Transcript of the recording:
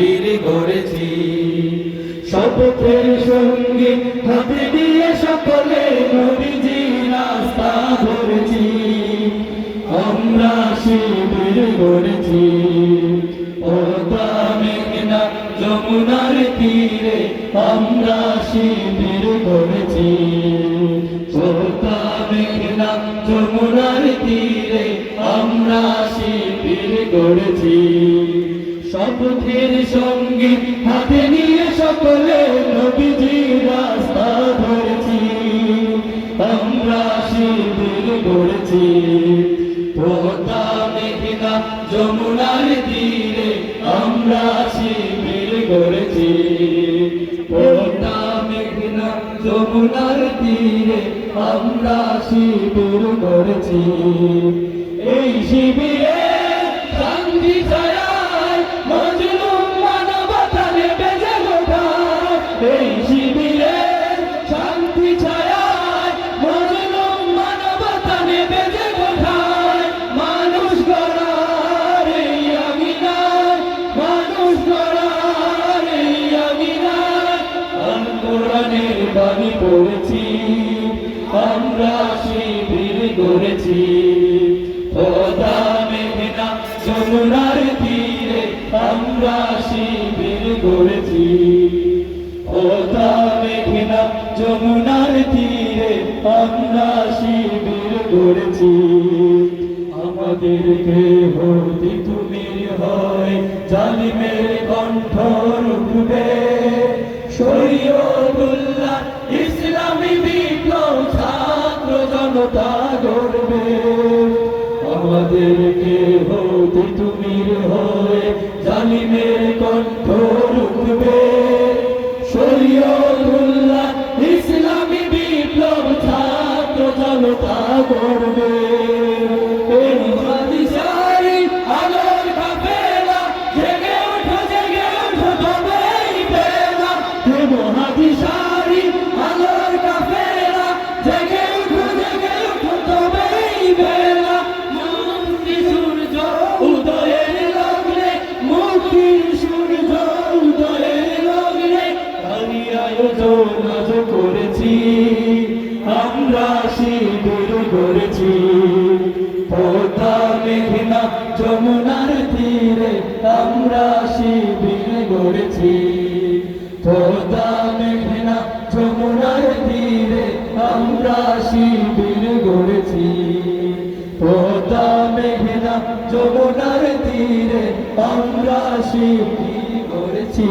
শিবির গড়েছি। শপথের সঙ্গে হাতে দিয়ে সকলে নবীজির রাস্তা ধরেছি, আমরা শিবির গড়েছি। পদ্মা মেঘনা যমুনার তীরে আমরা শিবির গড়েছি, পদ্মা মেঘনা যমুনার তীরে আমরা শিবির গড়েছি। শপথের সঙ্গে হাতে নিয়ে সকলে নবীজির রাস্তা ধরেছি, আমরা শিবির গড়েছি। পদ্মা মেঘনা যমুনার তীরে আমরা শিবির গড়েছি, পদ্মা মেঘনা যমুনার তীরে আমরা শিবির গড়েছি। এই শিবিরে শান্তি ছায়ায় মজলুম মানবতা নেবে জেগোঠায়, এই শিবিরে শান্তি ছায়ায় মজলুম মানবতা নেবে জেগোঠায়। মানুষ গড়ার এই আঙিনায়, মানুষ গড়ার এই আঙিনায় আল কোরআনের বাণী পড়েছি, আমরা শিবির গড়েছি। পদ্মা মেঘনা যমুনার তীরে আমরা শিবির গড়েছি, পদ্মা মেঘনা যমুনার তীরে আমরা শিবির গড়েছি। আমাদেরকে হতে তুমি হয় জালিমের কণ্ঠ রুখবে, শরীয়তুল্লাহ ইসলামী বিপ্লব ছাত্র জনতা গড়বে। আমাদেরকে হতে তুমি হয় জালিমের কণ্ঠ রুখবে, শরীয়তুল্লাহ ইসলামী বিপ্লব ছাত্র জনতা গড়বে। আলোর কাফেলা জেগে ওঠো, জেগে ওঠো তবেই পেলা। মহাদিশারি আলোর কাফেলা জেগে ওঠো, জেগে ওঠো তবেই পেলা। মুক্তি সূর্য উদয়ের লগ্নে, মুক্তি সূর্য উদয়ের লগ্নে ভারী আয়োজন আজ করেছি, আমরা শিবির গড়েছি। পদ্মা মেঘনা যমুনার তীরে আমরা শিবির গড়েছি, পদ্মা মেঘনা যমুনার তীরে আমরা শিবির গড়েছি, পদ্মা মেঘনা যমুনার তীরে আমরা শিবির গড়েছি।